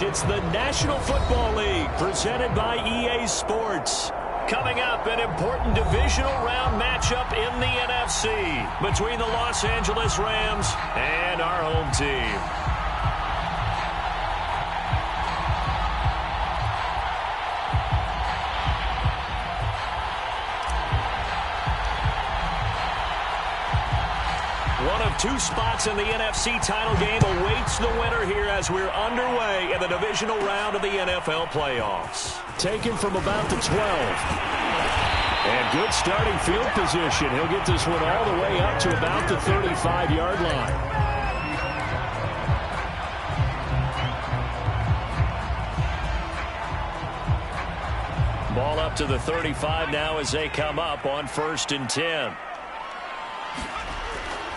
It's the National Football League presented by EA Sports. Coming up, an important divisional round matchup in the NFC between the Los Angeles Rams and our home team. One of two spots in the NFC title game awaits the winner here as we're underway in the divisional round of the NFL playoffs. Taken from about the 12. And good starting field position. He'll get this one all the way up to about the 35-yard line. Ball up to the 35 now as they come up on 1st and 10.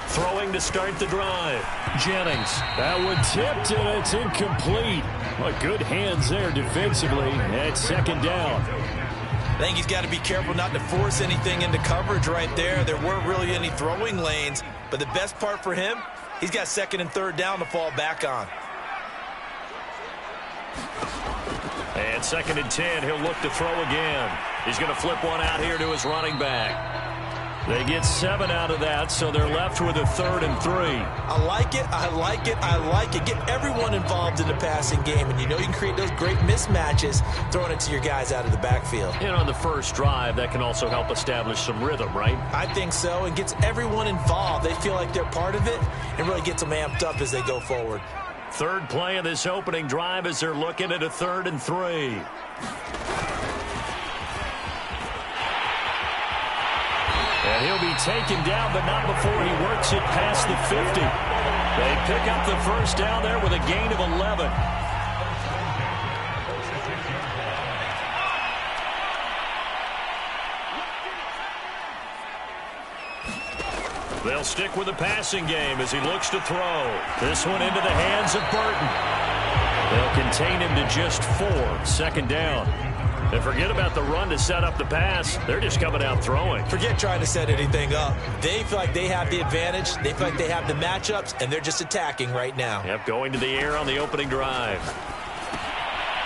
Throwing to start the drive. Jennings. That one tipped and it's incomplete. Well, good hands there defensively. It's 2nd down. I think he's got to be careful not to force anything into coverage right there. There weren't really any throwing lanes. But the best part for him, he's got 2nd and 3rd down to fall back on. And 2nd and 10, he'll look to throw again. He's going to flip one out here to his running back. They get 7 out of that, so they're left with a 3rd and 3. I like it, I like it, I like it. Get everyone involved in the passing game, and you know you can create those great mismatches throwing it to your guys out of the backfield. And on the first drive, that can also help establish some rhythm, right? I think so, and gets everyone involved. They feel like they're part of it, and really gets them amped up as they go forward. 3rd play of this opening drive as they're looking at a 3rd and 3. And he'll be taken down, but not before he works it past the 50. They pick up the 1st down there with a gain of 11. They'll stick with the passing game as he looks to throw. This one into the hands of Burton. They'll contain him to just 4. 2nd down. And forget about the run to set up the pass. They're just coming out throwing. Forget trying to set anything up. They feel like they have the advantage. They feel like they have the matchups, and they're just attacking right now. Yep, going to the air on the opening drive.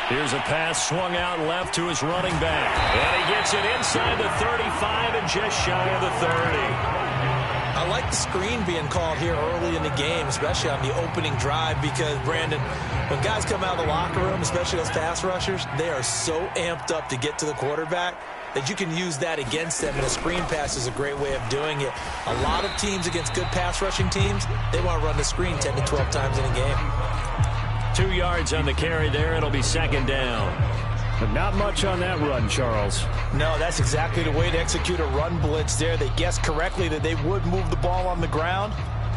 Here's a pass swung out left to his running back. And he gets it inside the 35 and just shy of the 30. I like the screen being called here early in the game, especially on the opening drive, because, Brandon, when guys come out of the locker room, especially those pass rushers, they are so amped up to get to the quarterback that you can use that against them, and a screen pass is a great way of doing it. A lot of teams against good pass rushing teams, they want to run the screen 10 to 12 times in a game. 2 yards on the carry there. It'll be 2nd down. But not much on that run, Charles. No, that's exactly the way to execute a run blitz there. They guessed correctly that they would move the ball on the ground,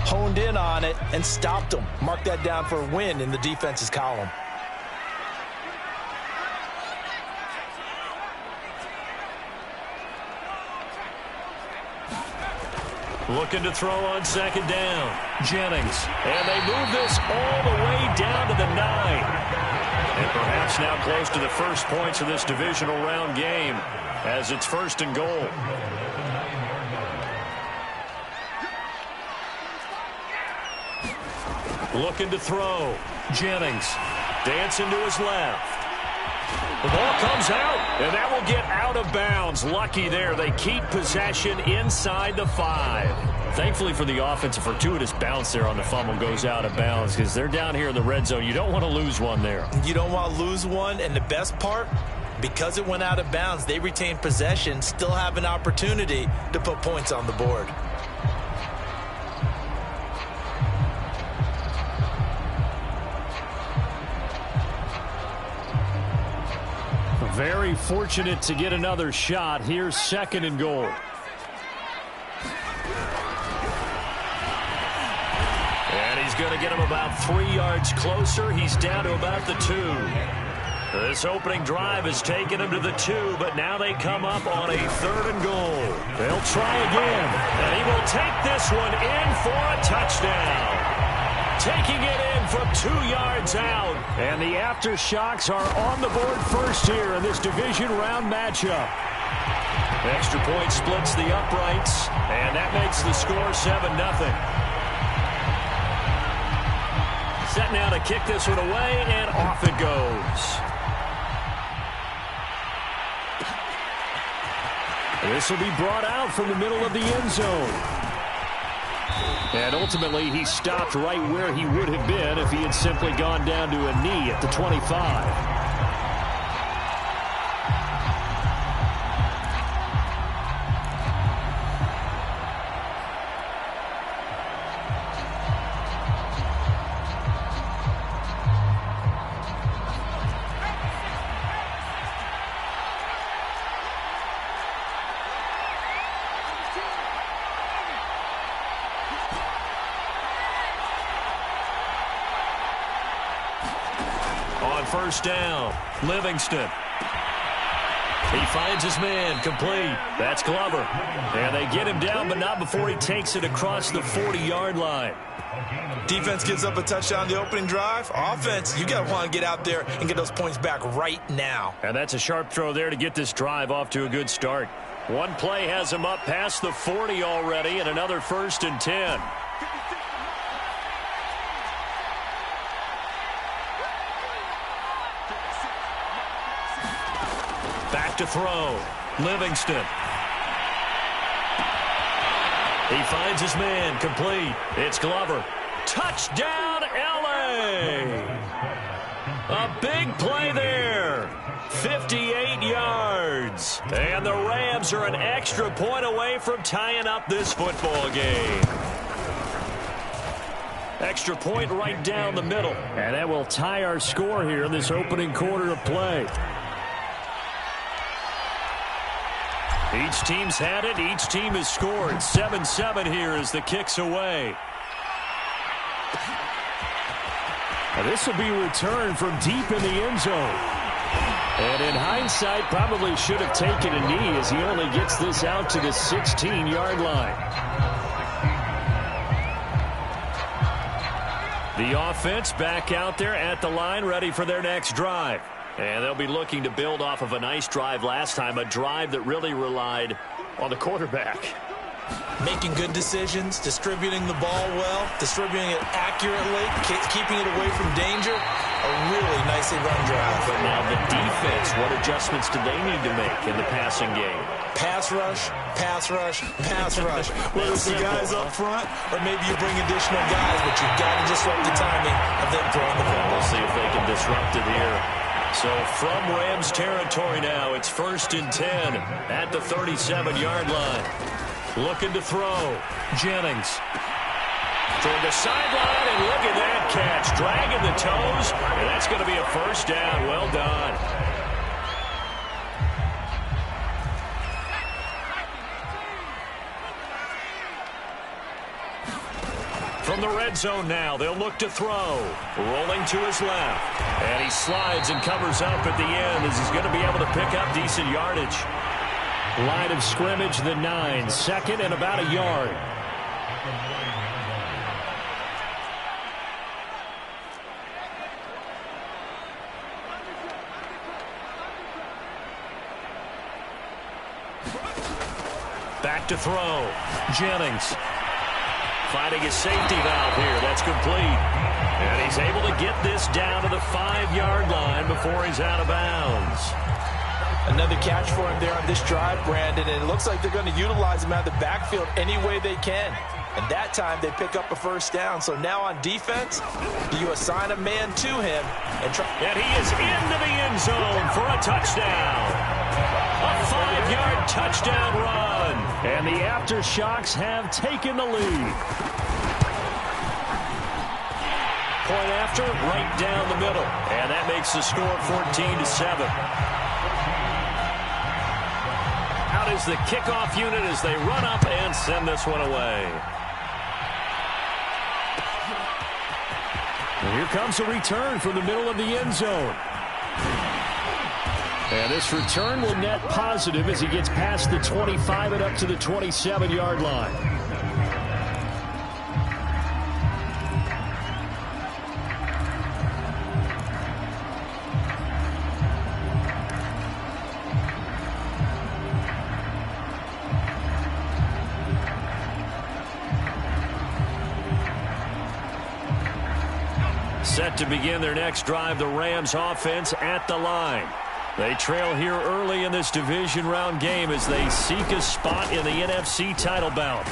honed in on it, and stopped them. Mark that down for a win in the defense's column. Looking to throw on 2nd down. Jennings. And they move this all the way down to the 9. And perhaps now close to the first points of this divisional round game as it's 1st and goal. Looking to throw. Jennings dancing to his left. The ball comes out, and that will get out of bounds. Lucky there. They keep possession inside the 5. Thankfully for the offense, a fortuitous bounce there on the fumble goes out of bounds because they're down here in the red zone. You don't want to lose one there. You don't want to lose one, and the best part, because it went out of bounds, they retain possession, still have an opportunity to put points on the board. Very fortunate to get another shot. Here's 2nd and goal. And he's going to get him about 3 yards closer. He's down to about the 2. This opening drive has taken him to the 2, but now they come up on a 3rd and goal. They'll try again, and he will take this one in for a touchdown. Taking it in from 2 yards out. And the aftershocks are on the board first here in this division round matchup. Extra point splits the uprights, and that makes the score 7-0. set now to kick this one away, and off it goes. This will be brought out from the middle of the end zone. And ultimately, he stopped right where he would have been if he had simply gone down to a knee at the 25. First down, Livingston. He finds his man, complete. That's Glover. And they get him down, but not before he takes it across the 40-yard line. Defense gives up a touchdown on the opening drive. Offense, you got to want to get out there and get those points back right now. And that's a sharp throw there to get this drive off to a good start. One play has him up past the 40 already, and another 1st and 10. Back to throw. Livingston. He finds his man, complete. It's Glover. Touchdown, L.A. A big play there. 58 yards. And the Rams are an extra point away from tying up this football game. Extra point right down the middle. And that will tie our score here in this opening quarter of play. Each team's had it. Each team has scored. 7-7 here as the kick's away. Now this will be returned from deep in the end zone. And in hindsight, probably should have taken a knee as he only gets this out to the 16-yard line. The offense back out there at the line, ready for their next drive. And they'll be looking to build off of a nice drive last time, a drive that really relied on the quarterback. Making good decisions, distributing the ball well, distributing it accurately, keeping it away from danger. A really nicely run drive. But now the defense, what adjustments do they need to make in the passing game? Pass rush, pass rush, pass rush. Whether it's the guys up front or maybe you bring additional guys, but you've got to disrupt the timing of them throwing the ball. We'll see if they can disrupt it here. So from Rams territory now, it's 1st and 10 at the 37-yard line. Looking to throw. Jennings. Toward the sideline, and look at that catch. Dragging the toes, and that's going to be a 1st down. Well done. From the red zone now, they'll look to throw. Rolling to his left. And he slides and covers up at the end as he's going to be able to pick up decent yardage. Line of scrimmage, the 9. 2nd and about a yard. Back to throw. Jennings. Finding his safety valve here. That's complete. And he's able to get this down to the 5-yard line before he's out of bounds. Another catch for him there on this drive, Brandon, and it looks like they're going to utilize him out of the backfield any way they can. And that time they pick up a 1st down. So now on defense, do you assign a man to him and try? And he is into the end zone for a touchdown. A 5-yard touchdown run. And the Aftershocks have taken the lead. Point after, right down the middle. And that makes the score 14-7. Out is the kickoff unit as they run up and send this one away. And here comes a return from the middle of the end zone. And this return will net positive as he gets past the 25 and up to the 27-yard line. Set to begin their next drive, the Rams offense at the line. They trail here early in this division round game as they seek a spot in the NFC title bout.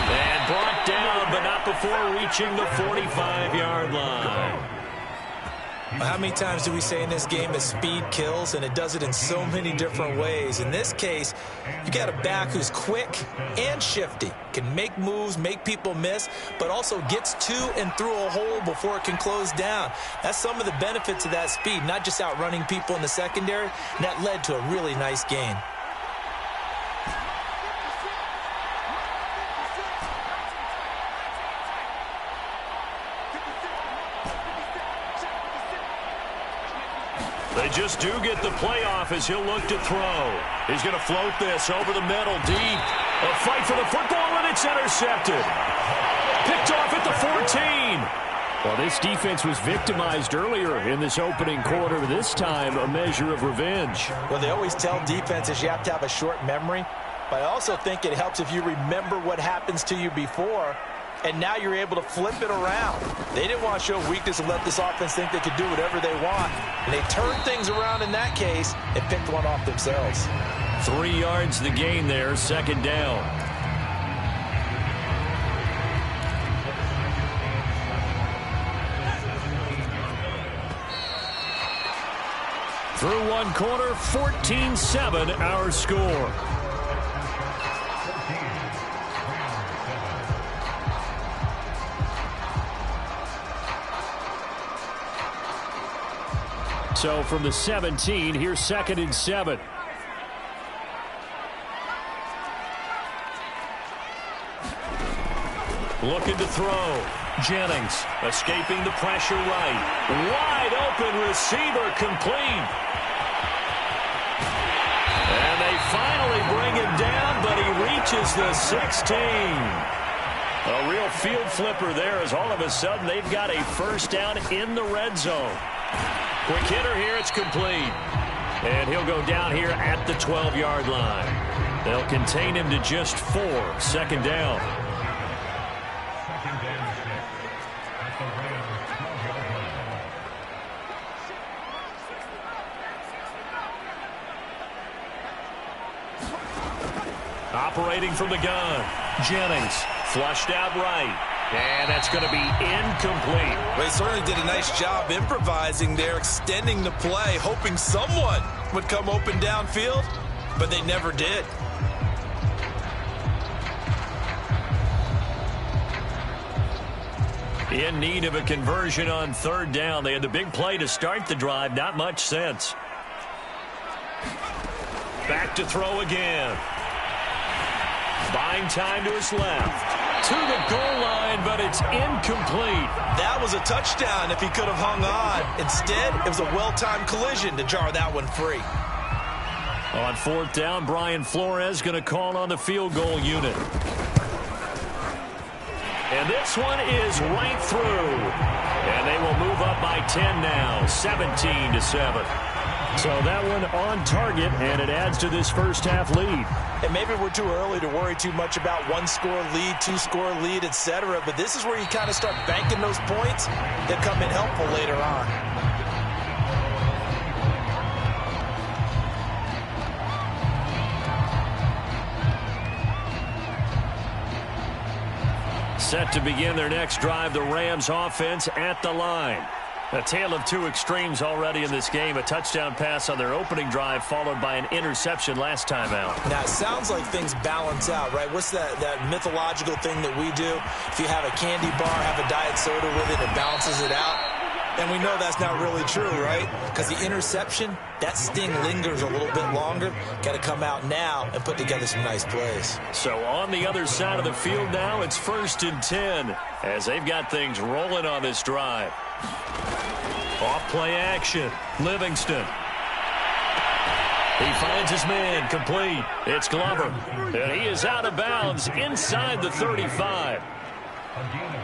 And brought down, but not before reaching the 45-yard line. How many times do we say in this game that speed kills, and it does it in so many different ways? In this case, you got a back who's quick and shifty, can make moves, make people miss, but also gets to and through a hole before it can close down. That's some of the benefits of that speed, not just outrunning people in the secondary, and that led to a really nice gain. They just do get the playoff as he'll look to throw. He's going to float this over the middle, deep. A fight for the football, and it's intercepted. Picked off at the 14. Well, this defense was victimized earlier in this opening quarter. This time, a measure of revenge. Well, they always tell defenses you have to have a short memory, but I also think it helps if you remember what happens to you before, and now you're able to flip it around. They didn't want to show weakness and let this offense think they could do whatever they want. And they turned things around in that case and picked one off themselves. 3 yards the gain there, second down. Through one quarter, 14-7 our score. So from the 17, here's 2nd and 7. Looking to throw. Jennings escaping the pressure right. Wide open receiver complete. And they finally bring him down, but he reaches the 16. A real field flipper there as all of a sudden they've got a first down in the red zone. Quick hitter here, it's complete. And he'll go down here at the 12-yard line. They'll contain him to just 4, second down. Operating from the gun, Jennings flushed out right. And that's going to be incomplete. Well, he certainly did a nice job improvising there, extending the play, hoping someone would come open downfield, but they never did. In need of a conversion on third down. They had the big play to start the drive. Not much sense. Back to throw again. Buying time to his left. To the goal line, but it's incomplete. That was a touchdown if he could have hung on. Instead, it was a well-timed collision to jar that one free. On fourth down, Brian Flores going to call on the field goal unit. And this one is right through. And they will move up by 10 now, 17-7. So that one on target, and it adds to this first half lead. And maybe we're too early to worry too much about 1-score lead, 2-score lead, etc. But this is where you kind of start banking those points that come in helpful later on. Set to begin their next drive, the Rams offense at the line. A tale of two extremes already in this game. A touchdown pass on their opening drive followed by an interception last time out. Now, it sounds like things balance out, right? What's that mythological thing that we do? If you have a candy bar, have a diet soda with it, it balances it out. And we know that's not really true, right? Because the interception, that sting lingers a little bit longer. Got to come out now and put together some nice plays. So on the other side of the field now, it's 1st and 10 as they've got things rolling on this drive. Off play action. Livingston. He finds his man complete. It's Glover. And he is out of bounds inside the 35.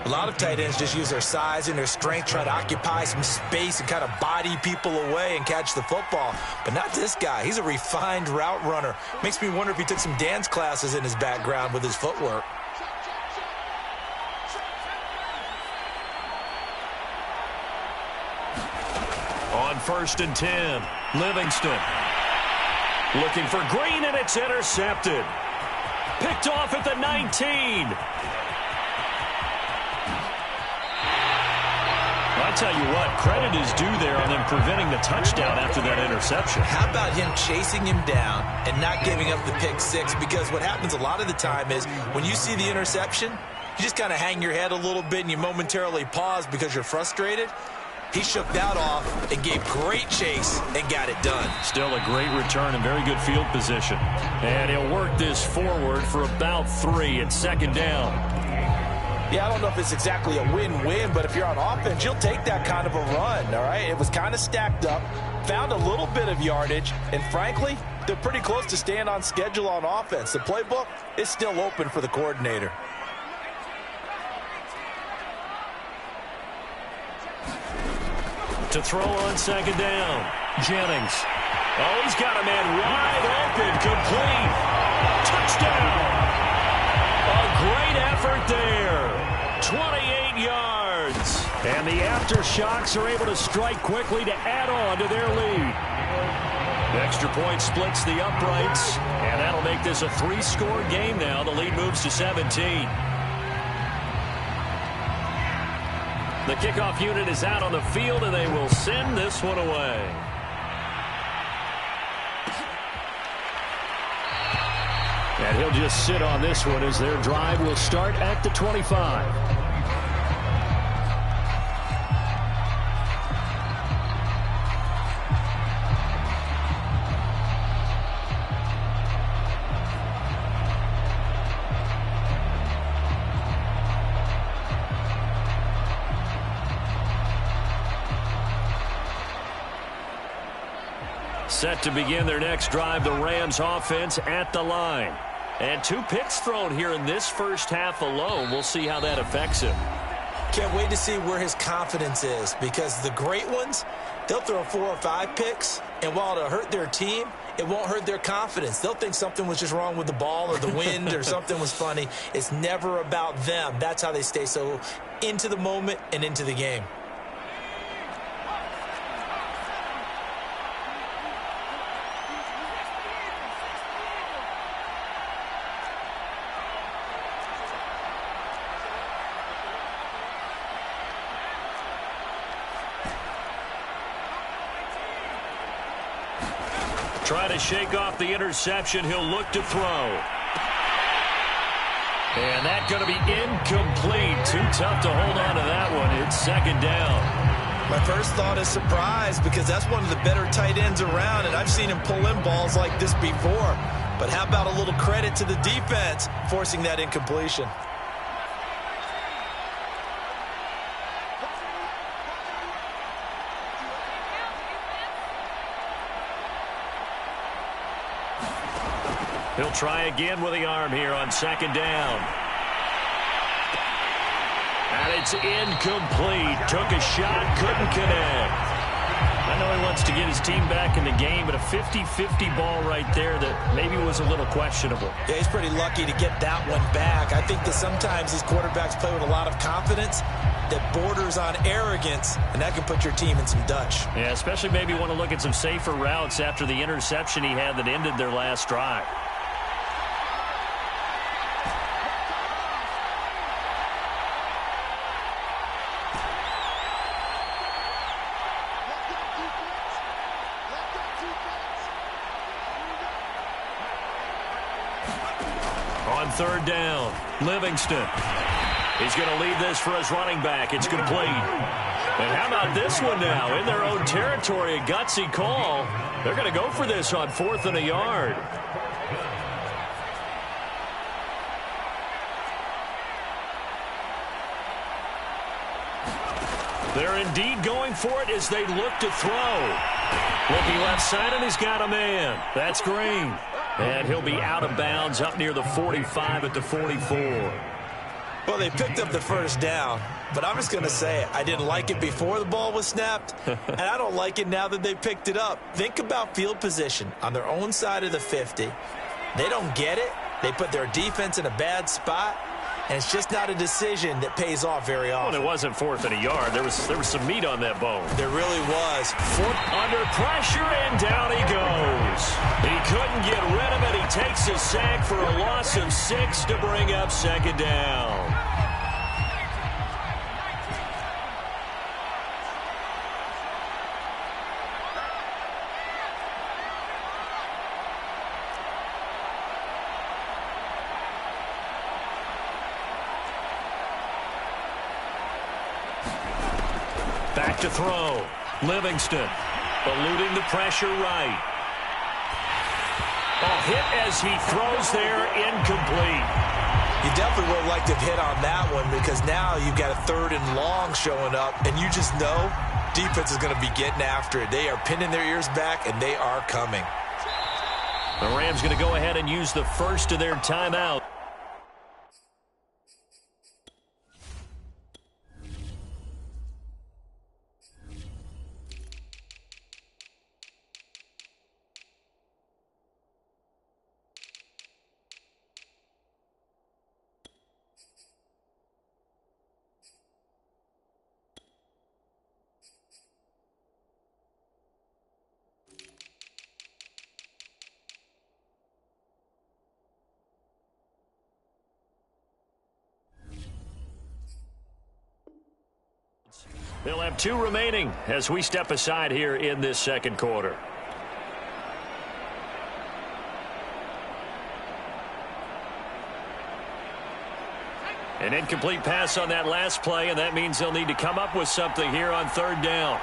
A lot of tight ends just use their size and their strength, try to occupy some space and kind of body people away and catch the football. But not this guy. He's a refined route runner. Makes me wonder if he took some dance classes in his background with his footwork. On 1st and 10, Livingston. Looking for Green, and it's intercepted. Picked off at the 19. I tell you what, credit is due there on them preventing the touchdown after that interception. How about him chasing him down and not giving up the pick six? Because what happens a lot of the time is when you see the interception, you just kind of hang your head a little bit and you momentarily pause because you're frustrated. He shook that off and gave great chase and got it done. Still a great return and very good field position. And he'll work this forward for about 3 at 2nd down. Yeah, I don't know if it's exactly a win-win, but if you're on offense, you'll take that kind of a run, all right? It was kind of stacked up, found a little bit of yardage, and frankly, they're pretty close to staying on schedule on offense. The playbook is still open for the coordinator. To throw on 2nd down, Jennings. Oh, he's got a man wide open, complete. Touchdown. A great effort there. 28 yards. And the Aftershocks are able to strike quickly to add on to their lead. The extra point splits the uprights, and that'll make this a 3-score game now. The lead moves to 17. The kickoff unit is out on the field, and they will send this one away. And he'll just sit on this one as their drive will start at the 25. Set to begin their next drive, the Rams offense at the line. And 2 picks thrown here in this first half alone. We'll see how that affects him. Can't wait to see where his confidence is, because the great ones, they'll throw 4 or 5 picks, and while it'll hurt their team, it won't hurt their confidence. They'll think something was just wrong with the ball or the wind or something was funny. It's never about them. That's how they stay so into the moment and into the game. Try to shake off the interception. He'll look to throw. And that's going to be incomplete. Too tough to hold on to that one. It's 2nd down. My first thought is surprise, because that's one of the better tight ends around, and I've seen him pull in balls like this before. But how about a little credit to the defense forcing that incompletion? He'll try again with the arm here on 2nd down. And it's incomplete. Took a shot, couldn't connect. I know he wants to get his team back in the game, but a 50-50 ball right there that maybe was a little questionable. Yeah, he's pretty lucky to get that one back. I think that sometimes these quarterbacks play with a lot of confidence that borders on arrogance, and that can put your team in some Dutch. Yeah, especially maybe want to look at some safer routes after the interception he had that ended their last drive. On 3rd down, Livingston. He's going to lead this for his running back. It's complete. And how about this one now? In their own territory, a gutsy call. They're going to go for this on 4th and a yard. They're indeed going for it as they look to throw. Looking left side, and he's got a man. That's Green. And he'll be out of bounds up near the 45 at the 44. Well, they picked up the first down, but I'm just going to say it. I didn't like it before the ball was snapped, and I don't like it now that they picked it up. Think about field position on their own side of the 50. They don't get it. They put their defense in a bad spot. And it's just not a decision that pays off very often. Well, it wasn't 4th and a yard. There was some meat on that bone. There really was. Under pressure, and down he goes. He couldn't get rid of it. He takes a sack for a loss of 6 to bring up 2nd down. Back to throw. Livingston eluding the pressure right. Hit as he throws there, incomplete. You definitely would have liked to have hit on that one because now you've got a 3rd and long showing up, and you just know defense is going to be getting after it. They are pinning their ears back, and they are coming. The Rams going to go ahead and use the first of their timeout. They'll have 2 remaining as we step aside here in this 2nd quarter. An incomplete pass on that last play, and that means they'll need to come up with something here on 3rd down.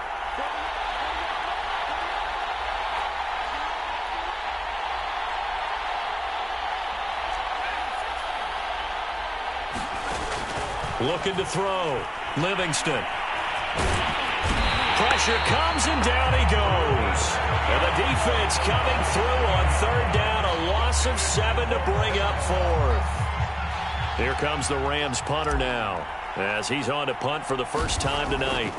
Looking to throw. Livingston. Pressure comes, and down he goes. And the defense coming through on 3rd down. A loss of 7 to bring up 4th. Here comes the Rams punter now as he's on to punt for the first time tonight.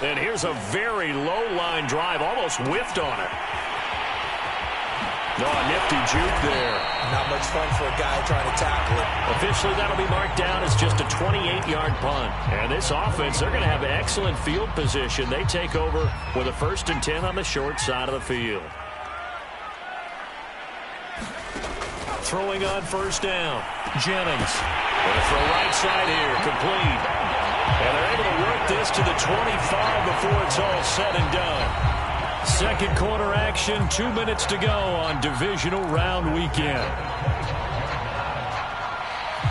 And here's a very low-line drive. Almost whiffed on it. A nifty juke there. Not much fun for a guy trying to tackle it. Officially, that'll be marked down as just a 28-yard punt. And this offense, they're going to have excellent field position. They take over with a 1st and 10 on the short side of the field. Throwing on 1st down. Jennings. Going to throw right side here. Complete. And they're able to work this to the 25 before it's all said and done. 2nd quarter action, 2 minutes to go on divisional round weekend.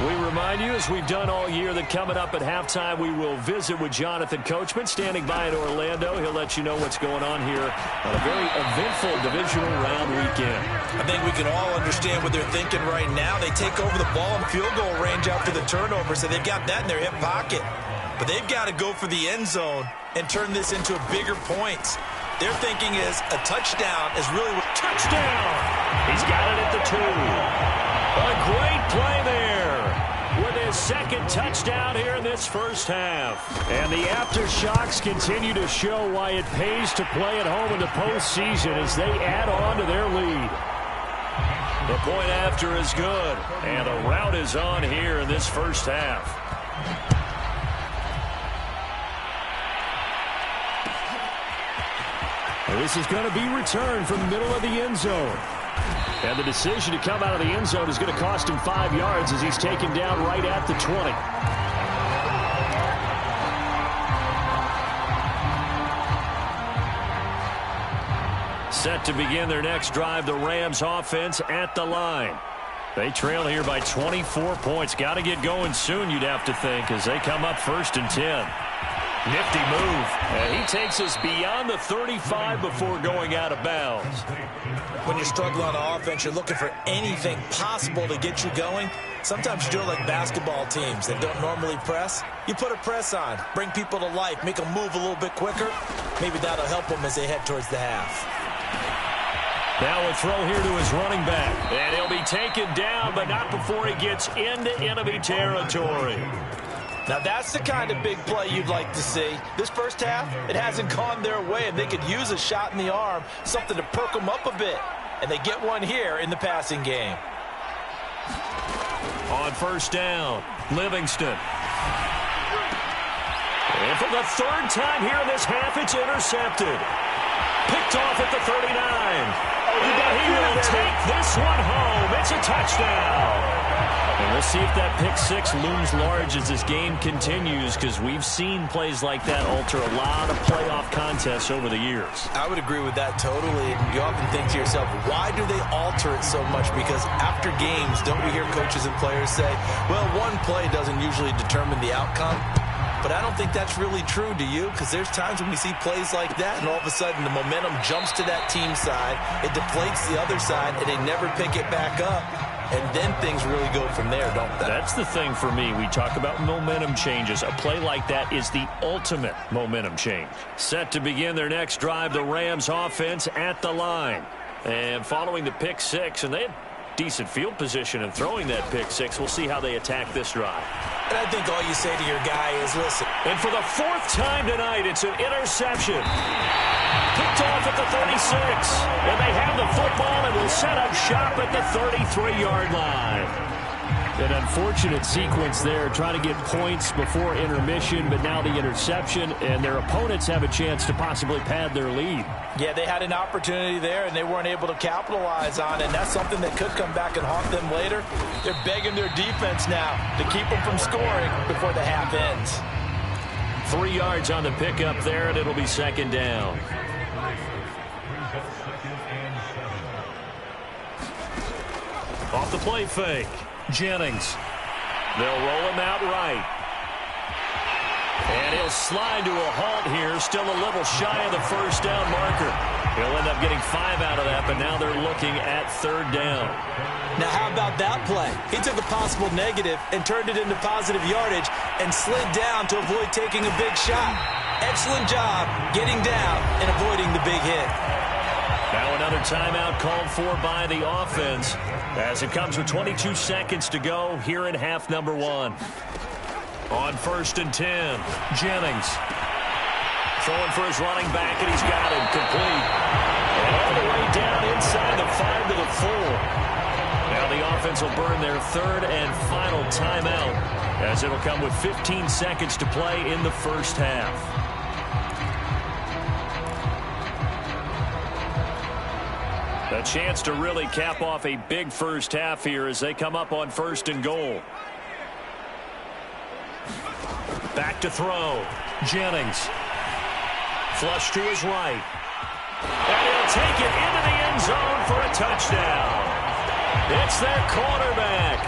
We remind you, as we've done all year, that coming up at halftime, we will visit with Jonathan Coachman, standing by in Orlando. He'll let you know what's going on here on a very eventful divisional round weekend. I think we can all understand what they're thinking right now. They take over the ball in field goal range after the turnover, so they've got that in their hip pocket. But they've got to go for the end zone and turn this into a bigger points. Their thinking is a touchdown is really what... Touchdown! He's got it at the 2. A great play there with his 2nd touchdown here in this first half. And the aftershocks continue to show why it pays to play at home in the postseason as they add on to their lead. The point after is good, and the route is on here in this first half. This is going to be returned from the middle of the end zone. And the decision to come out of the end zone is going to cost him 5 yards as he's taken down right at the 20. Set to begin their next drive, the Rams offense at the line. They trail here by 24 points. Got to get going soon, you'd have to think, as they come up 1st and 10. Nifty move. And he takes us beyond the 35 before going out of bounds. When you're struggling on offense, you're looking for anything possible to get you going. Sometimes you do it like basketball teams that don't normally press. You put a press on, bring people to life, make them move a little bit quicker. Maybe that'll help them as they head towards the half. Now a throw here to his running back. And he'll be taken down, but not before he gets into enemy territory. Now that's the kind of big play you'd like to see. This first half, it hasn't gone their way, and they could use a shot in the arm, something to perk them up a bit. And they get one here in the passing game. On first down, Livingston. And for the third time here in this half, it's intercepted. Picked off at the 39. And he will take this one home. It's a touchdown. And we'll see if that pick six looms large as this game continues, because we've seen plays like that alter a lot of playoff contests over the years. I would agree with that totally. And you often think to yourself, why do they alter it so much? Because after games, don't we hear coaches and players say, well, one play doesn't usually determine the outcome? But I don't think that's really true, do you? Because there's times when we see plays like that, and all of a sudden the momentum jumps to that team side, it deflates the other side, and they never pick it back up. And then things really go from there, don't they? That's the thing for me. We talk about momentum changes. A play like that is the ultimate momentum change. Set to begin their next drive, the Rams offense at the line. And following the pick six, and they had decent field position in throwing that pick six. We'll see how they attack this drive. And I think all you say to your guy is, listen. And for the fourth time tonight, it's an interception. Picked off at the 36. And they have the football and will set up shop at the 33-yard line. An unfortunate sequence there, trying to get points before intermission, but now the interception, and their opponents have a chance to possibly pad their lead. Yeah, they had an opportunity there, and they weren't able to capitalize on it, and that's something that could come back and haunt them later. They're begging their defense now to keep them from scoring before the half ends. 3 yards on the pickup there, and it'll be second down. Off the play fake. Jennings. They'll roll him out right. And he'll slide to a halt here, still a little shy of the first down marker. He'll end up getting 5 out of that, but now they're looking at third down. Now, how about that play? He took a possible negative and turned it into positive yardage and slid down to avoid taking a big shot. Excellent job getting down and avoiding the big hit. Now another timeout called for by the offense as it comes with 22 seconds to go here in half number 1. On first and 10, Jennings throwing for his running back, and he's got it complete. And all the way down inside the 5 to the 4. Now the offense will burn their third and final timeout as it'll come with 15 seconds to play in the first half. A chance to really cap off a big first half here as they come up on first and goal. Back to throw. Jennings. Flush to his right. And he'll take it into the end zone for a touchdown. It's their quarterback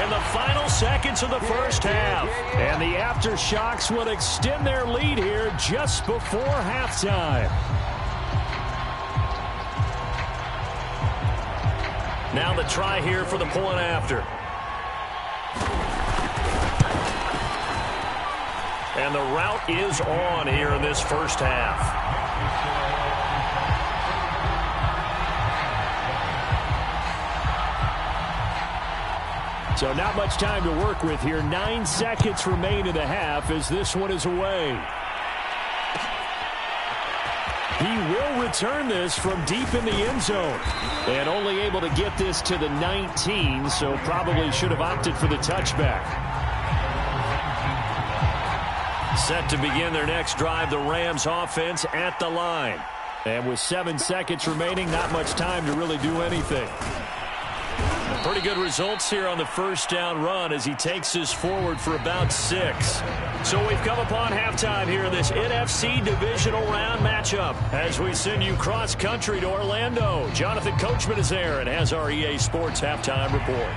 in the final seconds of the first half. And the aftershocks will extend their lead here just before halftime. Now the try here for the point after. And the route is on here in this first half. So not much time to work with here. 9 seconds remain in the half as this one is away. He will return this from deep in the end zone. And only able to get this to the 19, so probably should have opted for the touchback. Set to begin their next drive, the Rams offense at the line. And with 7 seconds remaining, not much time to really do anything. Pretty good results here on the first down run as he takes this forward for about 6. So we've come upon halftime here in this NFC divisional round matchup as we send you cross country to Orlando. Jonathan Coachman is there and has our EA Sports halftime report.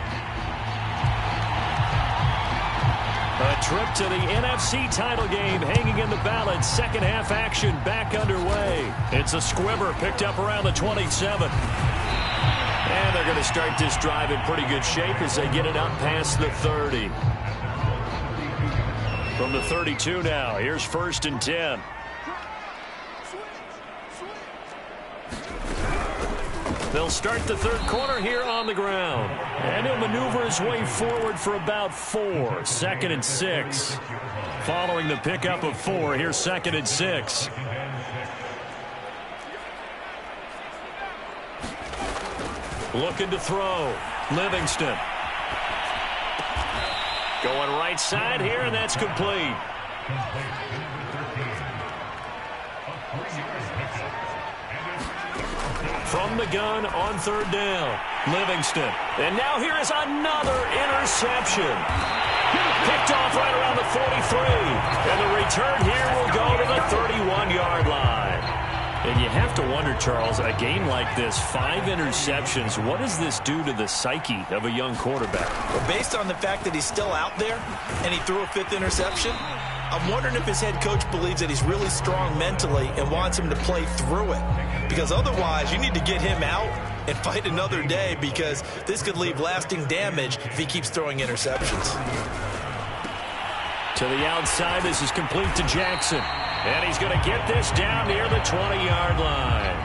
A trip to the NFC title game hanging in the balance. Second half action back underway. It's a squibber picked up around the 27. And they're going to start this drive in pretty good shape as they get it up past the 30. From the 32 now, here's first and 10. They'll start the third quarter here on the ground. And he'll maneuver his way forward for about 4. Second and 6. Following the pickup of 4, here's second and 6. Looking to throw. Livingston. Going right side here, and that's complete. From the gun on third down, Livingston. And now here is another interception. Picked off right around the 43. And the return here will go to the 31-yard line. And you have to wonder, Charles, a game like this, 5 interceptions, what does this do to the psyche of a young quarterback? Well, based on the fact that he's still out there and he threw a 5th interception, I'm wondering if his head coach believes that he's really strong mentally and wants him to play through it. Because otherwise, you need to get him out and fight another day, because this could leave lasting damage if he keeps throwing interceptions. To the outside, this is complete to Jackson. And he's going to get this down near the 20-yard line.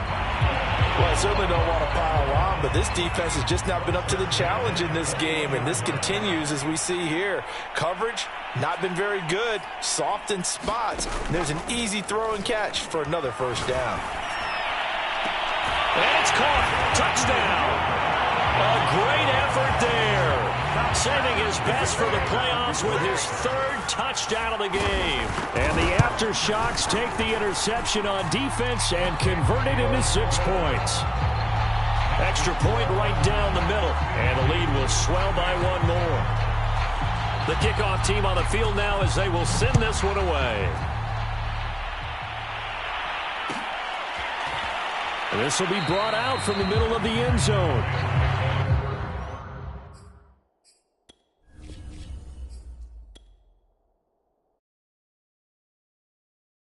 Well, I certainly don't want to pile on, but this defense has just not been up to the challenge in this game, and this continues as we see here. Coverage, not been very good, soft in spots. And there's an easy throw and catch for another first down. And it's caught. Touchdown. A great effort there. Saving his best for the playoffs with his 3rd touchdown of the game. And the Aftershocks take the interception on defense and convert it into 6 points. Extra point right down the middle. And the lead will swell by 1 more. The kickoff team on the field now as they will send this one away. And this will be brought out from the middle of the end zone.